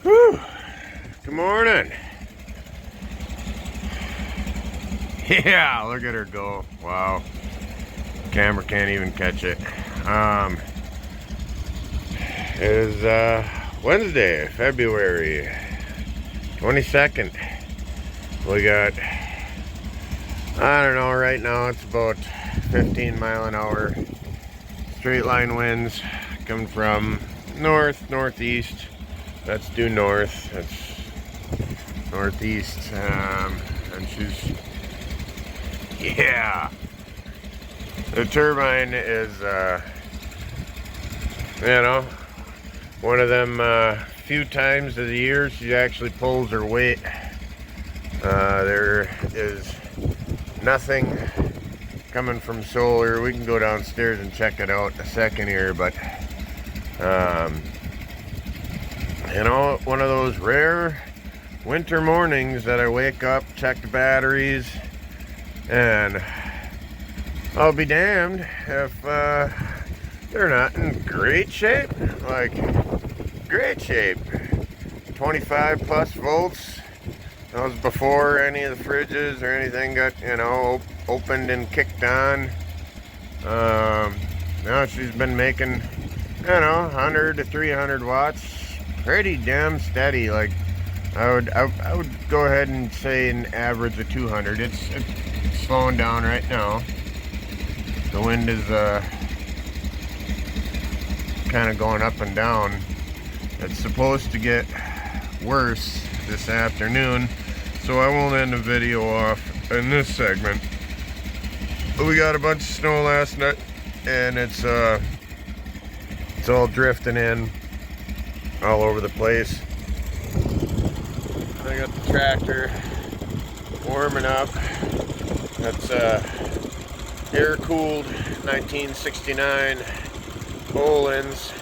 Whew. Good morning. Yeah, look at her go. Wow. Camera can't even catch it. It is Wednesday, February 22nd. We got, I don't know, right now it's about 15 mile an hour straight line winds coming from northeast. That's due north. That's northeast. And she's, yeah. The turbine is, one of them few times of the year she actually pulls her weight. There is nothing coming from solar. We can go downstairs and check it out in a second here, but one of those rare winter mornings that I wake up, check the batteries, and I'll be damned if they're not in great shape. Like, great shape. 25 plus volts. That was before any of the fridges or anything got, opened and kicked on. Now she's been making, 100 to 300 watts. Pretty damn steady. Like, I would go ahead and say an average of 200. It's slowing down right now. The wind is kind of going up and down. It's supposed to get worse this afternoon, so I won't end the video off in this segment. But we got a bunch of snow last night, and it's all drifting in all over the place. I got the tractor warming up. That's air-cooled 1969 Ohlins.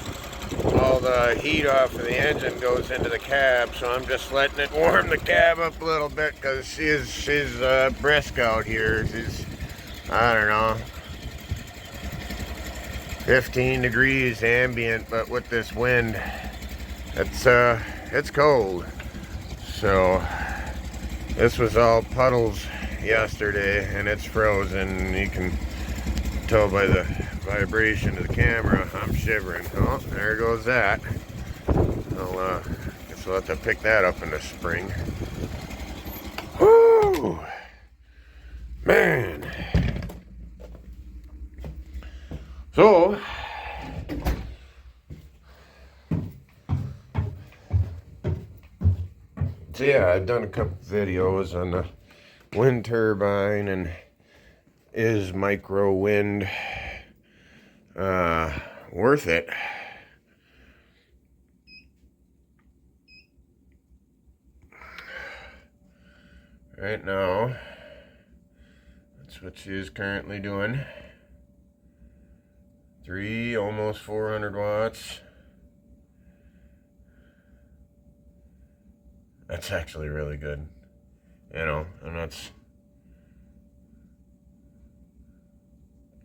All the heat off of the engine goes into the cab, so I'm just letting it warm the cab up a little bit because she's brisk out here. She's, I don't know, 15 degrees ambient, but with this wind, it's cold. So this was all puddles yesterday, and it's frozen. You can tell by the vibration of the camera I'm shivering. Oh, there goes that. I'll guess we'll have to pick that up in the spring. Whoo, man. So yeah, I've done a couple videos on the wind turbine and is micro wind worth it? Right now, that's what she is currently doing. Almost 400 watts. That's actually really good, and that's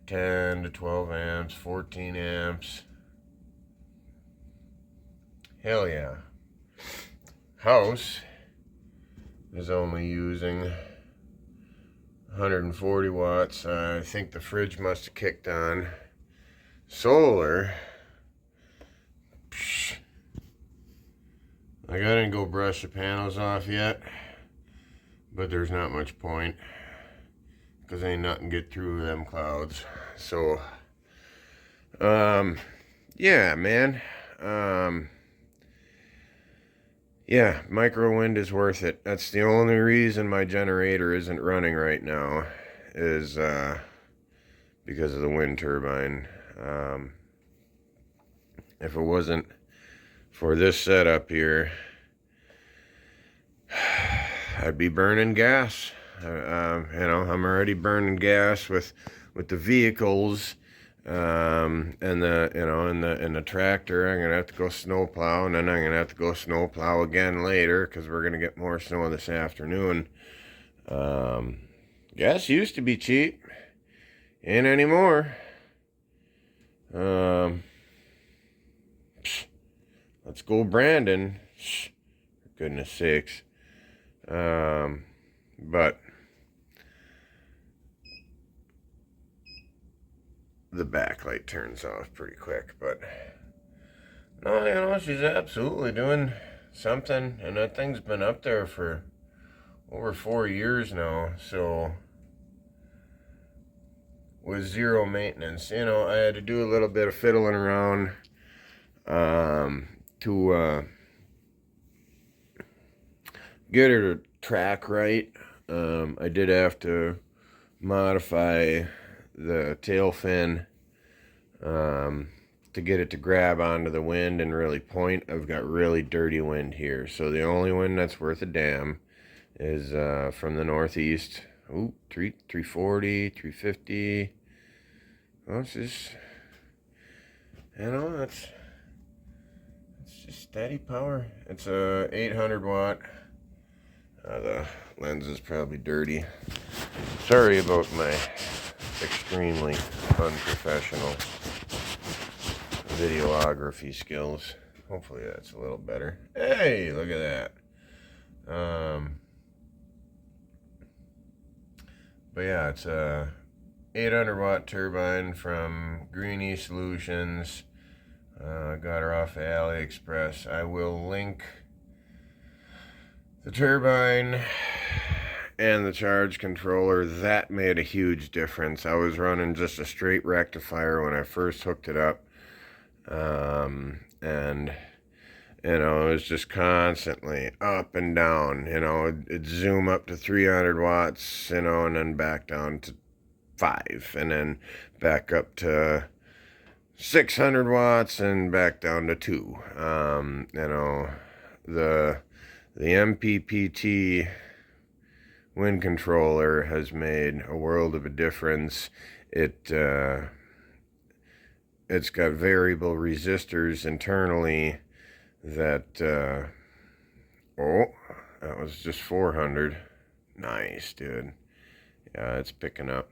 10 to 12 amps, 14 amps. Hell yeah. House is only using 140 watts. I think the fridge must have kicked on. Solar, I didn't go brush the panels off yet, but there's not much point because ain't nothing get through them clouds. So yeah, man, yeah, micro wind is worth it. That's the only reason my generator isn't running right now, is because of the wind turbine. If it wasn't for this setup here, I'd be burning gas. I'm already burning gas with the vehicles, and the tractor. I'm gonna have to go snow plow, and then I'm gonna have to go snow plow again later because we're gonna get more snow this afternoon. Gas used to be cheap, ain't anymore. Let's go, Brandon. goodness sakes. But the backlight turns off pretty quick. But no, you know, she's absolutely doing something, and that thing's been up there for over 4 years now, so with zero maintenance. You know, I had to do a little bit of fiddling around to get her to track right. I did have to modify the tail fin to get it to grab onto the wind and really point. I've got really dirty wind here, so the only wind that's worth a damn is from the northeast. Ooh, 340, 350. Well, it's just, you know, it's just steady power. It's a 800 watt. The lens is probably dirty. Sorry about my extremely unprofessional videography skills. Hopefully that's a little better. Hey, look at that. But yeah, it's a 800 watt turbine from Greenie Solutions. Got her off of AliExpress. I will link the turbine and the charge controller. That made a huge difference. I was running just a straight rectifier when I first hooked it up. And you know, it was just constantly up and down. You know, it'd zoom up to 300 watts, you know, and then back down to 5, and then back up to 600 watts and back down to 2. You know, the MPPT wind controller has made a world of a difference. It's got variable resistors internally that oh, that was just 400. Nice, dude. Yeah, it's picking up.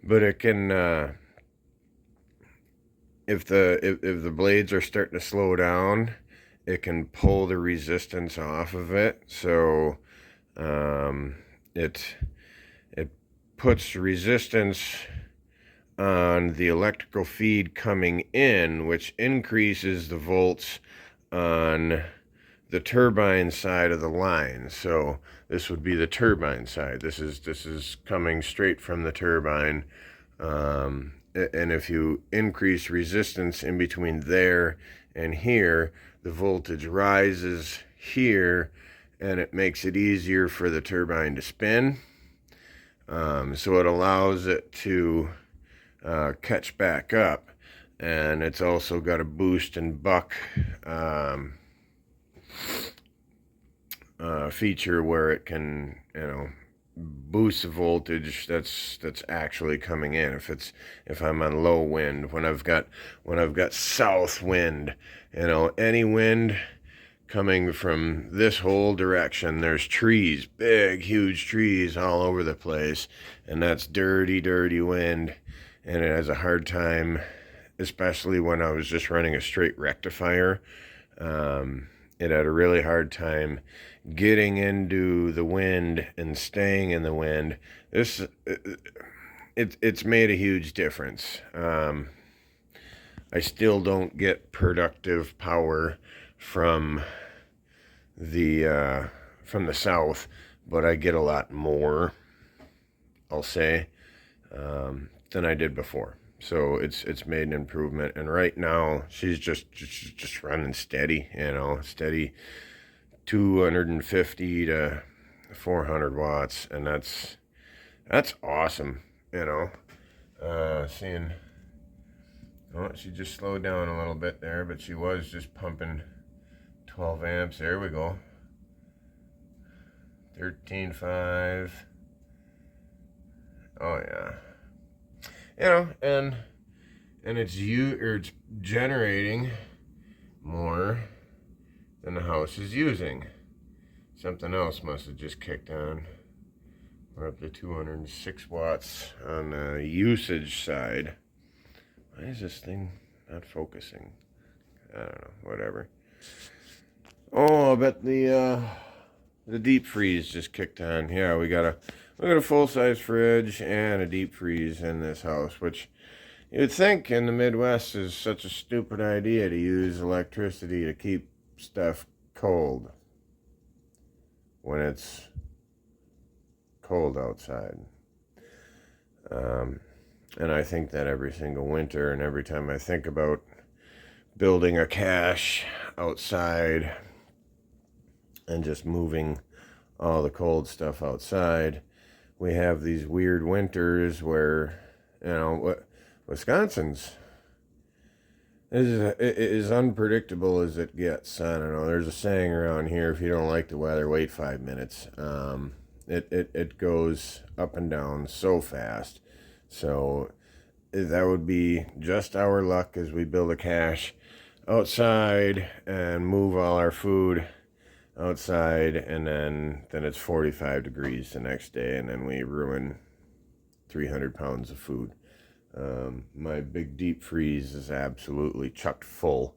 But it can if the blades are starting to slow down, it can pull the resistance off of it. So it puts resistance on the electrical feed coming in, which increases the volts on the turbine side of the line. So this would be the turbine side. This is coming straight from the turbine. And if you increase resistance in between there and here, the voltage rises here, and it makes it easier for the turbine to spin. So it allows it to catch back up, and it's also got a boost and buck feature where it can, you know, boost the voltage that's actually coming in. If I'm on low wind, when I've got south wind, you know, any wind coming from this whole direction, there's trees, big huge trees all over the place, and that's dirty wind, and it has a hard time, especially when I was just running a straight rectifier. It had a really hard time getting into the wind and staying in the wind. It's made a huge difference. I still don't get productive power from the south, but I get a lot more, I'll say, than I did before. So it's made an improvement, and right now she's just running steady, you know, steady 250 to 400 watts, and that's awesome, you know. Seeing, oh, she just slowed down a little bit there, but she was just pumping 12 amps. There we go. 13.5. Oh yeah. You know, and it's generating more than the house is using. Something else must have just kicked on. We're up to 206 watts on the usage side. Why is this thing not focusing? I don't know, whatever. Oh, I bet the deep freeze just kicked on. Yeah, we got a full-size fridge and a deep freeze in this house, which you'd think in the Midwest is such a stupid idea to use electricity to keep stuff cold when it's cold outside. And I think that every single winter, and every time I think about building a cache outside and just moving all the cold stuff outside, we have these weird winters where, Wisconsin's is unpredictable as it gets. I don't know. There's a saying around here: if you don't like the weather, wait 5 minutes. It goes up and down so fast. So that would be just our luck as we build a cache outside and move all our food outside, and then it's 45 degrees the next day, and then we ruin 300 pounds of food. My big deep freeze is absolutely chocked full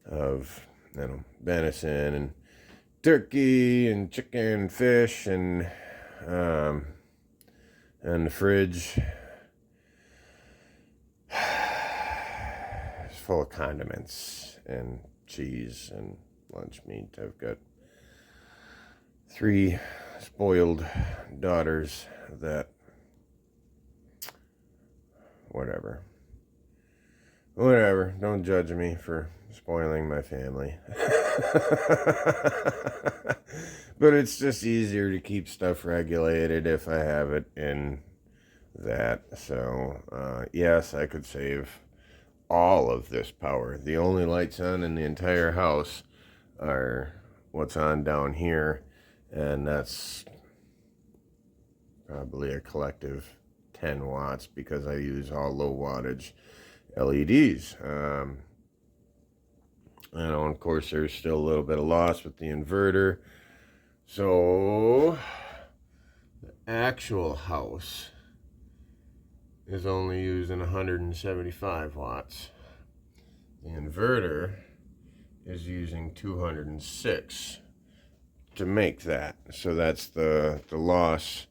of venison and turkey and chicken and fish, and the fridge is full of condiments and cheese and lunch meat. I've got 3 spoiled daughters that whatever, don't judge me for spoiling my family. But it's just easier to keep stuff regulated if I have it in that. So yes, I could save all of this power. The only lights on in the entire house are what's on down here, and that's probably a collective 10 watts because I use all low wattage LEDs. And of course there's still a little bit of loss with the inverter. So the actual house is only using 175 watts. The inverter is using 206 to make that. So that's the loss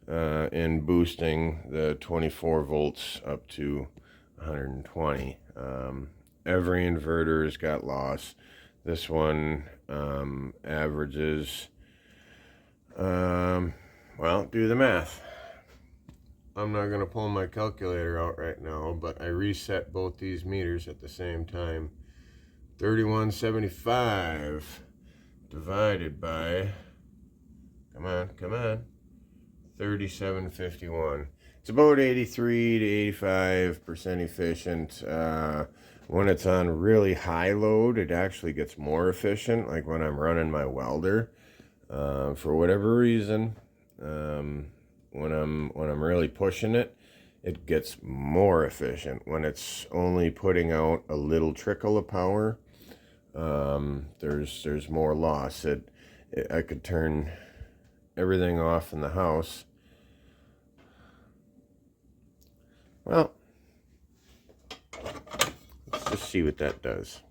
in boosting the 24 volts up to 120. Every inverter has got loss. This one averages, well, do the math. I'm not going to pull my calculator out right now, but I reset both these meters at the same time. 3175 divided by, come on, 3751. It's about 83 to 85% efficient. When it's on really high load, it actually gets more efficient, like when I'm running my welder. For whatever reason, when I'm really pushing it, it gets more efficient. When it's only putting out a little trickle of power, there's more loss. I could turn everything off in the house. Well, let's just see what that does.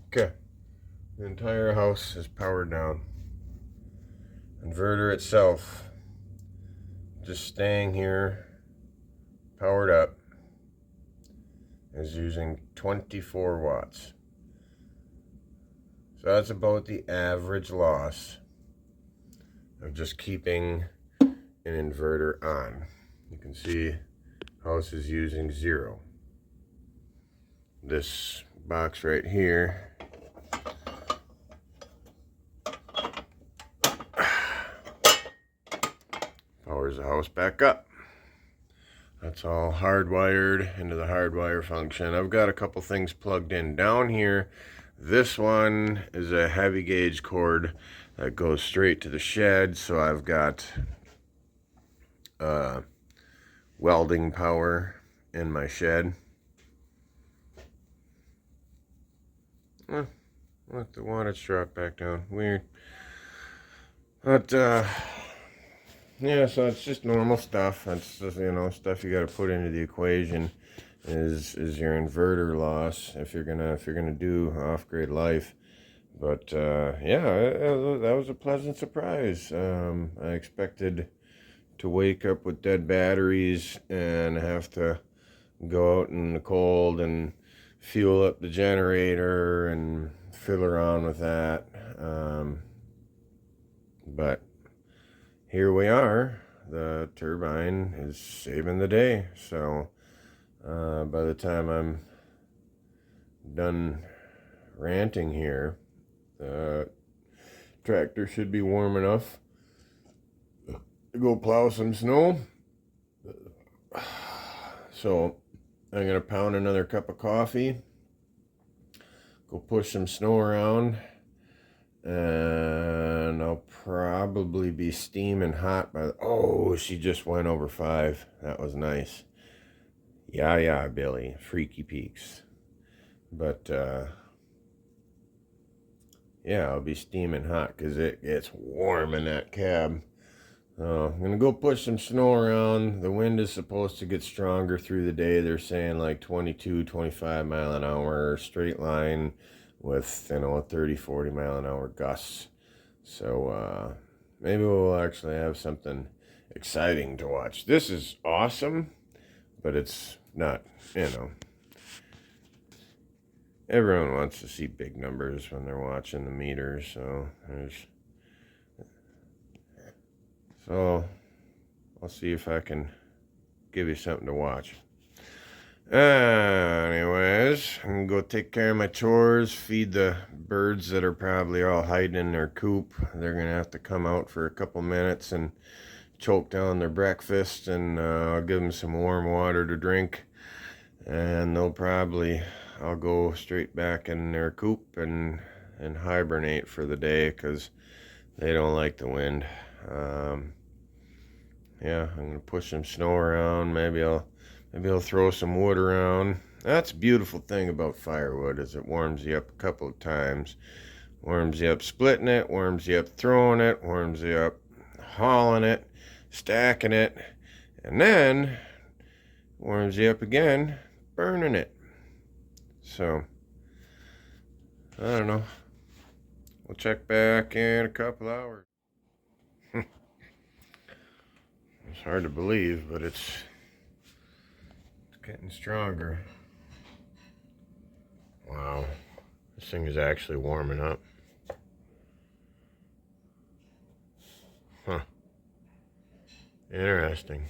Okay, the entire house is powered down. Inverter itself just staying here, powered up, is using 24 watts. So that's about the average loss of just keeping an inverter on. You can see house is using 0. This box right here powers the house back up. That's all hardwired into the hardwire function. I've got a couple things plugged in down here. This one is a heavy gauge cord that goes straight to the shed, so I've got welding power in my shed. Look, the wattage dropped back down. Weird. But Yeah, so it's just normal stuff. That's just, you know, stuff you got to put into the equation. Is your inverter loss if you're gonna do off-grid life. But yeah, that was a pleasant surprise. I expected to wake up with dead batteries and have to go out in the cold and fuel up the generator and fiddle around with that. But here we are. The turbine is saving the day. So by the time I'm done ranting here, the tractor should be warm enough to go plow some snow. So I'm gonna pound another cup of coffee, go push some snow around, and I'll probably be steaming hot by the, oh, she just went over 5. That was nice. Yeah, Billy, freaky peaks. But yeah, I'll be steaming hot because it gets warm in that cab. I'm gonna go push some snow around. The wind is supposed to get stronger through the day. They're saying like 22, 25 mile an hour straight line with, you know, 30, 40 mile an hour gusts. So maybe we'll actually have something exciting to watch. This is awesome, but it's not, you know. Everyone wants to see big numbers when they're watching the meters, so I'll see if I can give you something to watch. Anyways, I'm gonna go take care of my chores, feed the birds that are probably all hiding in their coop. They're gonna have to come out for a couple minutes and choke down their breakfast, and I'll give them some warm water to drink, and I'll go straight back in their coop and hibernate for the day because they don't like the wind. Yeah, I'm gonna push some snow around. Maybe I'll throw some wood around. That's a beautiful thing about firewood, is it warms you up a couple of times. Warms you up splitting it, warms you up throwing it, warms you up hauling it, stacking it, and then warms you up again burning it. So I don't know. We'll check back in a couple hours. It's hard to believe, but it's getting stronger. Wow, this thing is actually warming up. Huh. Interesting.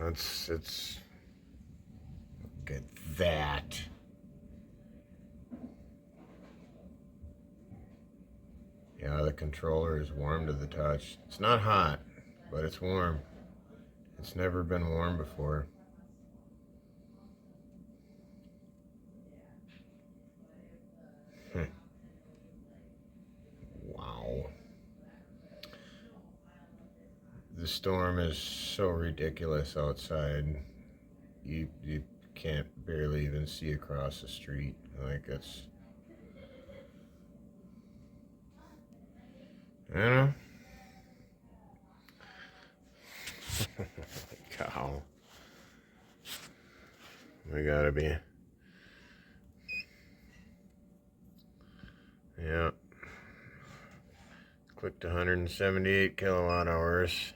It's look at that. Yeah, the controller is warm to the touch. It's not hot, but it's warm. It's never been warm before. Wow. The storm is so ridiculous outside. You can't barely even see across the street. Like, it's, you know. Cow. We gotta be. Yeah. Clicked 178 kilowatt hours.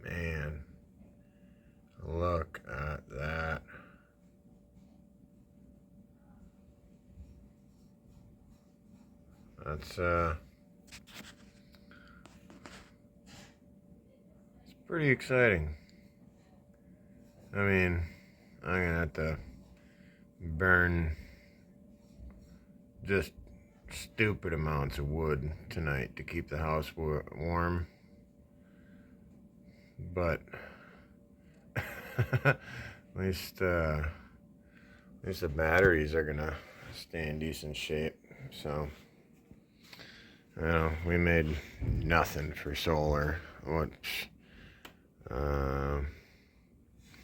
Man, look at that. That's it's pretty exciting. I mean, I'm gonna have to burn just stupid amounts of wood tonight to keep the house warm, but at least the batteries are gonna stay in decent shape. So, you know, we made nothing for solar, which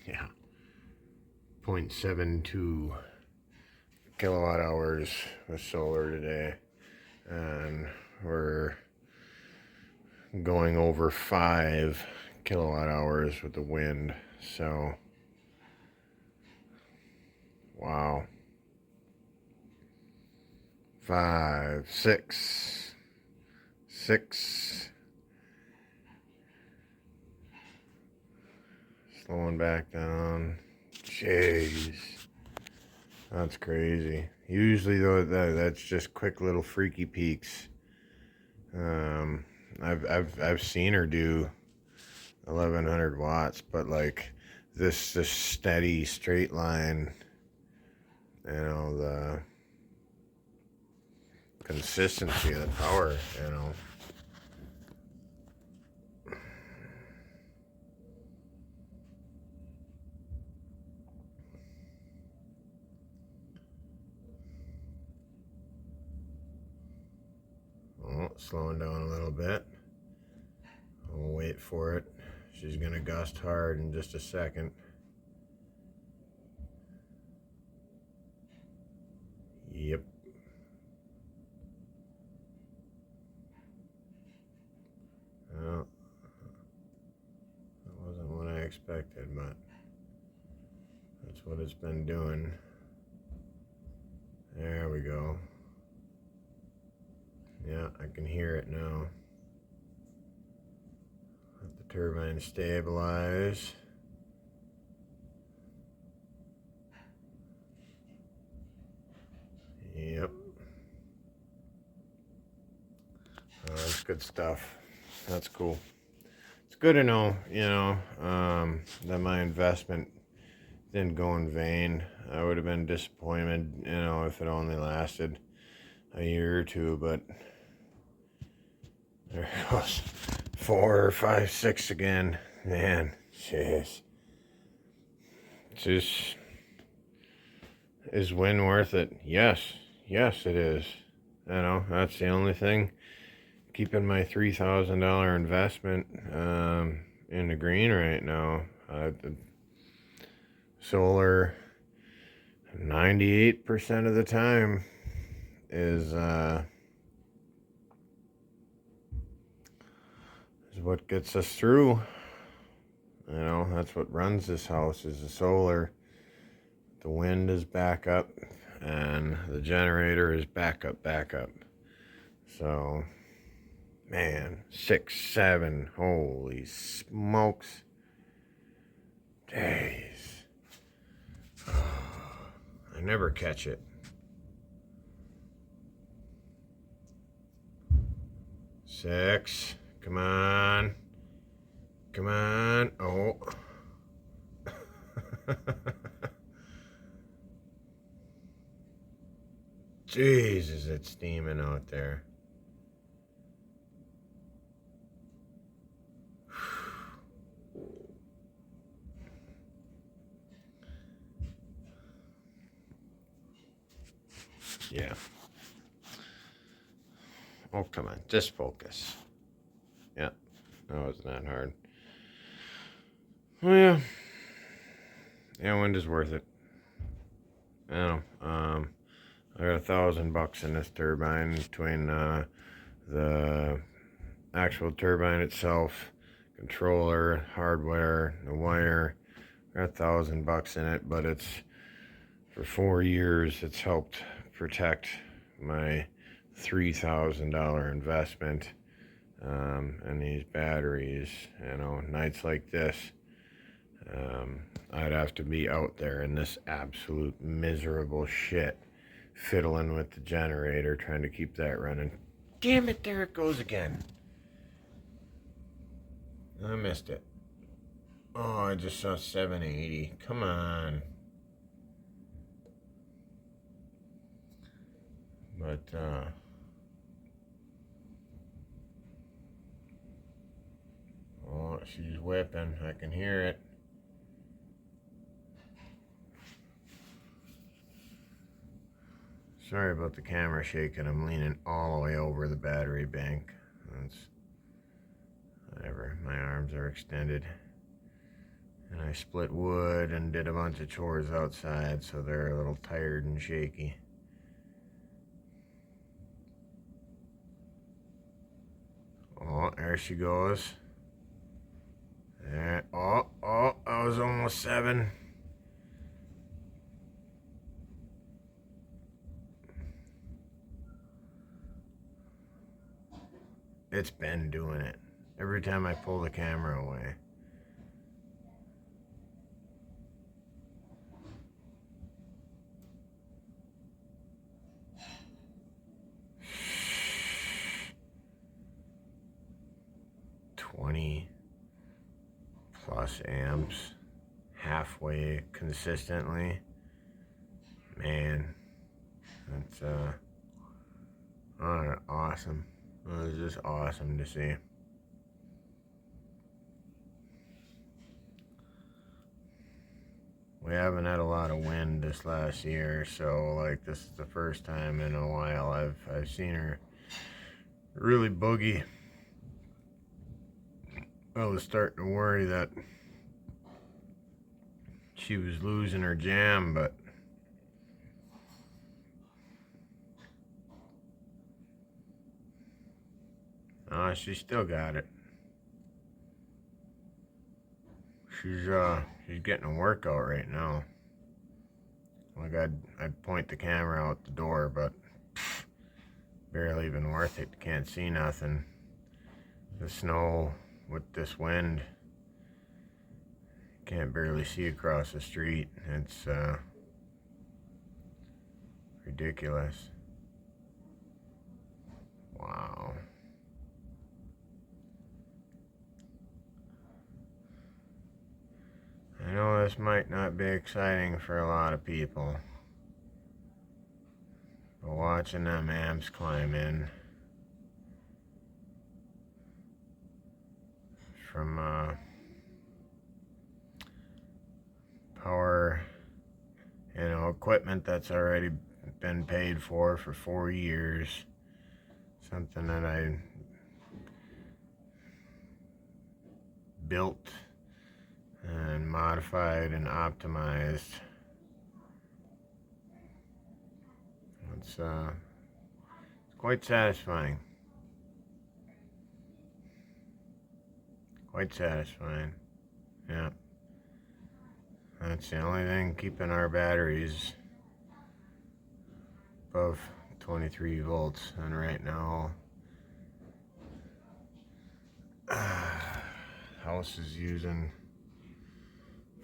yeah, 0.72 kilowatt hours with solar today, and we're going over 5 kilowatt hours with the wind. So wow, 5, 6, 6. Slowing back down. Jeez, that's crazy. Usually though, that's just quick little freaky peaks. I've seen her do 1100 watts, but like this steady straight line, you know, the consistency of the power, you know. Oh, slowing down a little bit. We'll wait for it. She's gonna gust hard in just a second. Yep. Well, that wasn't what I expected, but that's what it's been doing. There we go. Yeah, I can hear it now. Let the turbine stabilize. Yep. That's good stuff. That's cool. It's good to know, you know, that my investment didn't go in vain. I would have been disappointed, you know, if it only lasted a year or two, but there it goes. 4, 5, 6 again. Man, jeez. Just, is win worth it? Yes. Yes, it is. You know, that's the only thing keeping my $3,000 investment in the green right now. The solar, 98% of the time is what gets us through. You know, that's what runs this house, is the solar. The wind is backup, and the generator is backup. So, man, 6, 7, holy smokes. Days. I never catch it. 6, come on. Come on. Oh. Jesus, it's steaming out there. Yeah. Oh, come on. Just focus. Yeah. That wasn't that hard. Oh, yeah. Yeah, wind is worth it. I don't know. I got $1,000 in this turbine between the actual turbine itself, controller, hardware, the wire. I got $1,000 in it, but it's for 4 years. It's helped protect my $3,000 investment in these batteries. You know, nights like this, I'd have to be out there in this absolute miserable shit, fiddling with the generator, trying to keep that running. Damn it, there it goes again. I missed it. Oh, I just saw 780. Come on. But, oh, she's whipping. I can hear it. Sorry about the camera shaking. I'm leaning all the way over the battery bank. That's whatever. My arms are extended. And I split wood and did a bunch of chores outside, so they're a little tired and shaky. Oh, there she goes. There. Oh, I was almost 7. It's been doing it every time I pull the camera away. +20 amps, halfway consistently. Man, that's awesome. It was just awesome to see. We haven't had a lot of wind this last year, so like this is the first time in a while I've seen her really boogie. I was starting to worry that she was losing her jam, but she still got it. She's getting a workout right now. Like I'd point the camera out the door, but barely even worth it. Can't see nothing. The snow with this wind, can't barely see across the street. It's ridiculous. Wow. I know this might not be exciting for a lot of people, but watching them amps climb in from power, equipment that's already been paid for 4 years, something that I built and modified and optimized. It's quite satisfying. Quite satisfying. Yeah. That's the only thing keeping our batteries above 23 volts. And right now, house is using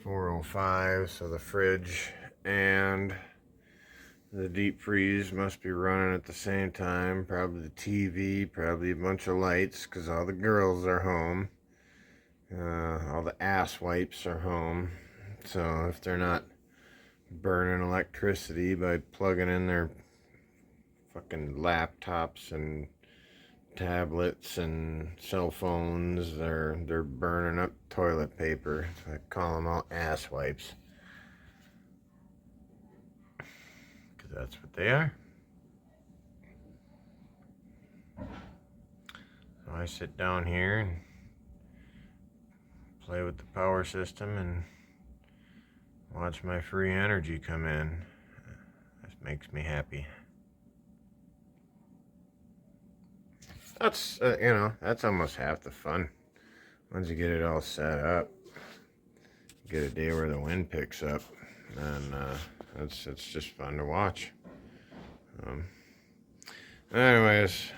405, so the fridge and the deep freeze must be running at the same time. Probably the TV, probably a bunch of lights, because all the girls are home. All the ass wipes are home. So if they're not burning electricity by plugging in their fucking laptops and tablets and cell phones, they're burning up toilet paper. So I call them all ass wipes, because that's what they are. So I sit down here and play with the power system and watch my free energy come in. This makes me happy. That's that's almost half the fun. Once you get it all set up, get a day where the wind picks up, and it's just fun to watch. Anyways,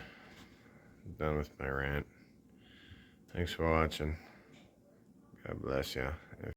I'm done with my rant. Thanks for watching. God bless you.